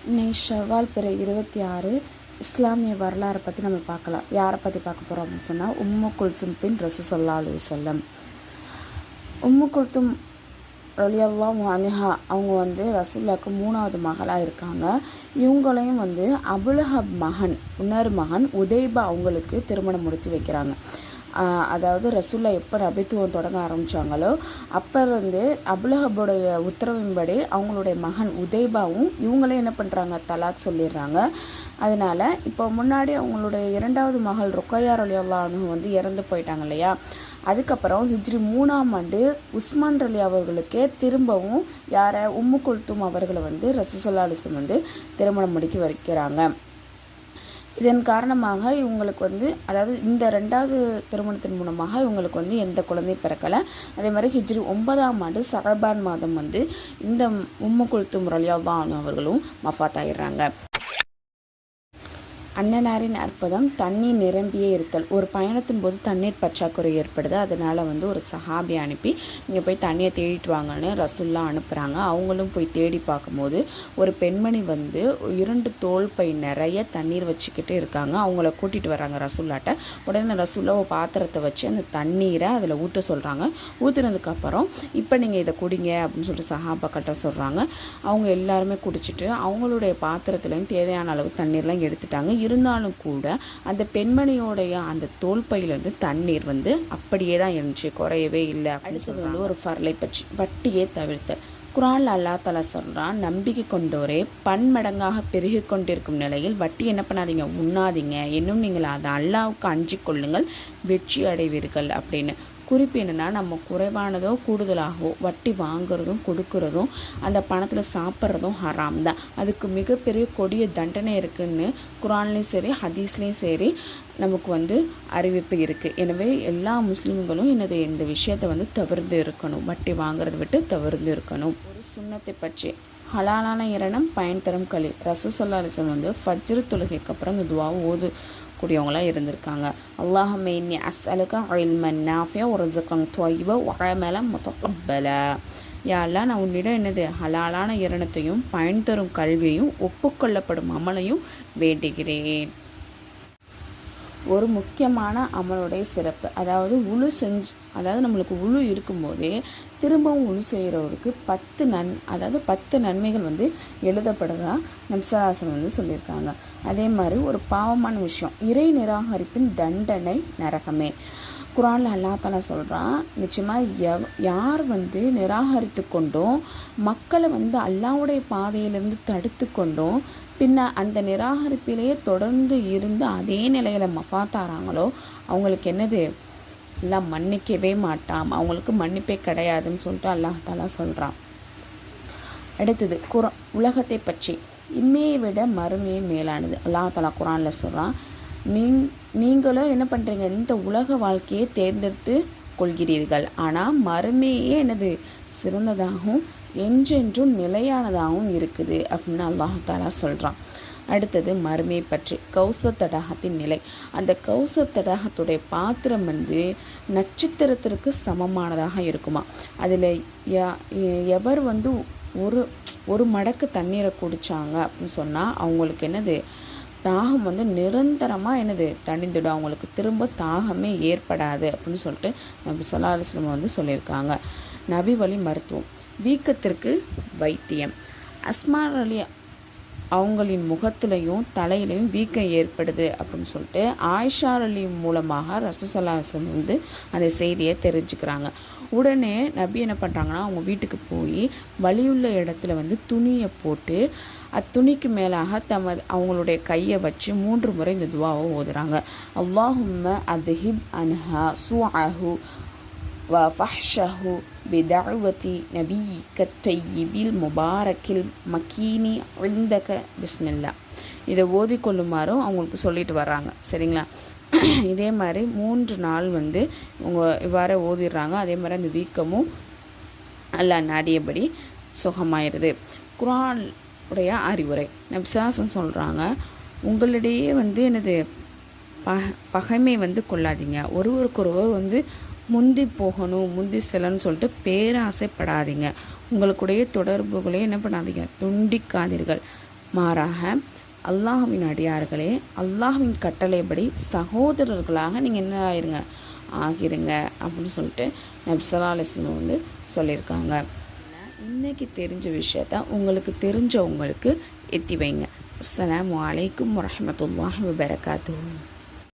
இன்னைக்கு ஷவ்வால் பிறை 26 இஸ்லாமிய வரலாறை பற்றி நம்ம பார்க்கலாம். யாரை பற்றி பார்க்க போகிறோம் அப்படின்னு சொன்னால், உம்மு குல்சும் பின் ரசூலுல்லாஹி அலைஹி வஸல்லம். உம்மு குல்தும் ரலியல்லாஹு அன்ஹா அவங்க ரசூலுல்லாஹ்க்கு 3வது மகளாக இருக்காங்க. இவங்களையும் அபுலஹப் மகன் இன்னொரு மகன் உதைபா அவங்களுக்கு திருமணம் முடித்து வைக்கிறாங்க. அதாவது ரசூல்லா எப்போ நபித்துவம் தொடங்க ஆரம்பித்தாங்களோ அப்போ அபுலஹபுடைய உத்தரவின்படி அவங்களுடைய மகன் உதைபாவும் இவங்களே என்ன பண்ணுறாங்க, தலாக் சொல்லிடுறாங்க. அதனால் இப்போ முன்னாடி அவங்களுடைய 2வது மகள் ருக்கையா ரலியல்லாஹு அன்ஹா இறந்து போயிட்டாங்க இல்லையா. அதுக்கப்புறம் ஹிஜ்ரி 3ஆம் ஆண்டு உஸ்மான் ரலி அவர்களுக்கே திரும்பவும் யாரை உம்மு குல்தும் அவர்களை ரசூலுல்லாஹி அலைஹி வஸல்லம் திருமணம் முடிக்க வைக்கிறாங்க. இதன் காரணமாக இவங்களுக்கு அதாவது இந்த 2வது திருமணத்தின் மூலமாக இவங்களுக்கு எந்த குழந்தையும் பிறக்கலை. அதே மாதிரி ஹிஜ்ரி 9ஆம் ஆண்டு ஷஅபான் மாதம் இந்த உம்மு குல்தும் ரலியல்லாஹு அன்ஹா அவர்களும் வஃபாத் ஆகிடுறாங்க. அண்ணனாரின் அற்புதம் தண்ணீர் நிரம்பியே இருத்தல். ஒரு பயணத்தின் போது தண்ணீர் பற்றாக்குறை ஏற்படுது. அதனால் ஒரு சஹாபி அனுப்பி நீங்கள் போய் தண்ணியை தேடிட்டு வாங்கன்னு ரசூல்லா அனுப்புகிறாங்க. அவங்களும் போய் தேடி பார்க்கும்போது ஒரு பெண்மணி 2 தோல் பை நிறைய தண்ணீர் வச்சுக்கிட்டு இருக்காங்க. அவங்கள கூட்டிகிட்டு வராங்க ரசூல்லாட்ட. உடனே ரசூல்லா ஒரு பாத்திரத்தை வச்சு அந்த தண்ணீரை அதில் ஊற்ற சொல்கிறாங்க. ஊற்றுனதுக்கப்புறம் இப்போ நீங்கள் இதை குடிங்க அப்படின்னு சொல்லிட்டு சஹாபாக்கிட்ட சொல்கிறாங்க. அவங்க எல்லாருமே குடிச்சிட்டு அவங்களுடைய பாத்திரத்துலேயும் தேவையான அளவு தண்ணீர்லாம் எடுத்துட்டாங்க. இருந்தாலும் கூட அந்த பெண்மணியோடைய அந்த தோல் பையிலேருந்து தண்ணீர் அப்படியே தான் இருந்துச்சு, குறையவே இல்லை. அடுத்தது ஒரு ஃபர்லை பற்றி வட்டியே தவிர்த்து குர்ஆன்ல அல்லாஹ் தஆலா சொல்கிறான், நம்பிக்கை கொண்டோரே பன்மடங்காக பெருகி கொண்டிருக்கும் நிலையில் வட்டி என்ன பண்ணாதீங்க, உண்ணாதீங்க, இன்னும் நீங்கள் அதை அல்லாஹ்வுக்கு அஞ்சிக் கொள்ளுங்கள், வெற்றி அடைவீர்கள் அப்படின்னு. குறிப்பு என்னென்னா, நம்ம குறைவானதோ கூடுதலாகவோ வட்டி வாங்குறதும் கொடுக்குறதும் அந்த பணத்தில் சாப்பிட்றதும் ஹராம் தான். அதுக்கு மிகப்பெரிய கொடிய தண்டனை இருக்குதுன்னு குர்ஆன்லேயும் சரி ஹதீஸ்லேயும் சரி நமக்கு அறிவிப்பு இருக்குது. எனவே எல்லா முஸ்லீம்களும் இந்த விஷயத்தை தவிர்த்து இருக்கணும். வட்டி வாங்குறதை விட்டு தவிர்த்து இருக்கணும். ஒரு சுன்னத்தை பற்றி ஹலாலான இரணம் பயன் தரும் களி. ரசூலுல்லாஹி அலைஹி வஸல்லம் ஃபஜ்ர் தொழுகைக்கு அப்புறம் இந்த துஆவை ஓதக்கூடியவங்களாக இருந்திருக்காங்க. அல்லாஹும்ம இன்னி அஸ்அலுக இல்மன் நாஃபிஅ வ ரிஸ்கன் த்வய்யிப வ அமலன் முத்தகப்பலா. யா அல்லாஹ், நான் உன்னிடம் ஹலாலான இரணத்தையும் பயன் தரும் கல்வியையும் ஒப்புக்கொள்ளப்படும் அமலையும் வேண்டுகிறேன். ஒரு முக்கியமான அமலுடைய சிறப்பு, அதாவது அதாவது நம்மளுக்கு உழு இருக்கும்போதே திரும்பவும் உழு செய்கிறவருக்கு 10 நன்மைகள் எழுதப்படுறதா நபிஸல்லல்லாஹு சொல்லியிருக்காங்க. அதே மாதிரி ஒரு பாவமான விஷயம், இறை நிராகரிப்பின் தண்டனை நரகமே. குர்ஆன்ல அல்லாஹ் தஆலா சொல்கிறான், நிச்சயமாக யார் நிராகரித்து கொண்டும் மக்களை அல்லாஹ்வுடைய பாதையிலிருந்து தடுத்து கொண்டும் பின்ன அந்த நிராகரிப்பிலேயே தொடர்ந்து இருந்து அதே நிலையில் மஃபாத்தாராங்களோ அவங்களுக்கு எல்லாம் மன்னிக்கவே மாட்டாம், அவங்களுக்கு மன்னிப்பே கிடையாதுன்னு சொல்லிட்டு அல்லாஹ் தஆலா சொல்கிறான். அடுத்தது உலகத்தை பற்றி இம்மையை விட மறுமையை மேலானது. அல்லாஹ் தஆலா குர்ஆனில் சொல்கிறான், நீங்களும் என்ன பண்ணுறீங்க, இந்த உலக வாழ்க்கையை தேர்ந்தெடுத்து கொள்கிறீர்கள், ஆனால் மறுமையே சிறந்ததாகவும் என்றென்றும் நிலையானதாகவும் இருக்குது அப்படின்னு அல்லாஹ் தஆலா சொல்கிறான். அடுத்தது மறுமையை பற்றி கௌசர் தடாகத்தின் நிலை. அந்த கௌசர் தடாகத்துடைய பாத்திரம் நட்சத்திரத்திற்கு சமமானதாக இருக்குமா. அதில் எவர் ஒரு மடக்கு தண்ணீரை குடித்தாங்க அப்படின்னு சொன்னால் அவங்களுக்கு தாகம் நிரந்தரமாக தணிந்துடும், அவங்களுக்கு திரும்ப தாகமே ஏற்படாது அப்படின்னு சொல்லிட்டு நபி ஸல்லல்லாஹு அலைஹி வஸல்லம் சொல்லியிருக்காங்க. நபி வழி மருத்துவம், வீக்கத்திற்கு வைத்தியம். அஸ்மா அலி அவங்களின் முகத்திலையும் தலையிலையும் வீக்கம் ஏற்படுது அப்படின்னு சொல்லிட்டு ஆயிஷா அலி மூலமாக ரசூலுல்லாஹி ஸல்லல்லாஹு அலைஹி வஸல்லம் அந்த செய்தியை தெரிஞ்சுக்கிறாங்க. உடனே நபி என்ன பண்ணுறாங்கன்னா, அவங்க வீட்டுக்கு போய் வலியுள்ள இடத்துல துணியை போட்டு அத்துணிக்கு மேலாக அவங்களுடைய கையை வச்சு 3 முறை இந்த துஆவை ஓதுறாங்க. அல்லாஹும்ம அத்ஹிப் அன்ஹா சூஅஹு வ ஃபஹ்ஷஹு பிதஅவதி நபியிக்க தய்யிபில் முபாரக்கில் மக்கீனி இந்தக பிஸ்மில்லா. இதை ஓதிக்கொள்ளுமாறும் அவங்களுக்கு சொல்லிட்டு வர்றாங்க. சரிங்களா. இதே மாதிரி 3 நாள் இவங்க இவ்வாறு ஓதிடுறாங்க. அதே மாதிரி அந்த வீக்கமும் அல்லாஹ் நாடியபடி சுகமாயிருது. குர்ஆன் உடைய அறிவுரை, நபிஸல்லல்லாஹு சொல்கிறாங்க, உங்களிடையே பகைமை கொள்ளாதீங்க, ஒருவருக்கொருவர் முந்தி போகணும் முந்தி செல்லணும்னு சொல்லிட்டு பேராசைப்படாதீங்க, உங்களுடைய தொடர்புகளே என்ன பண்ணாதீங்க, துண்டிக்காதீர்கள், மாறாக அல்லாஹ்வின் அடியார்களே, அல்லாஹ்வின் கட்டளைப்படி சகோதரர்களாக நீங்கள் என்ன ஆகிருங்க அப்படின்னு சொல்லிட்டு நபி ஸல்லல்லாஹு அலைஹி வஸல்லம் வந்து சொல்லியிருக்காங்க. இன்றைக்கி தெரிஞ்ச விஷயத்த உங்களுக்கு தெரிஞ்சவங்களுக்கு எத்தி வைங்க. அஸ்ஸலாமு அலைக்கும் வரஹ்மத்துல்லாஹி வபரகாத்துஹு.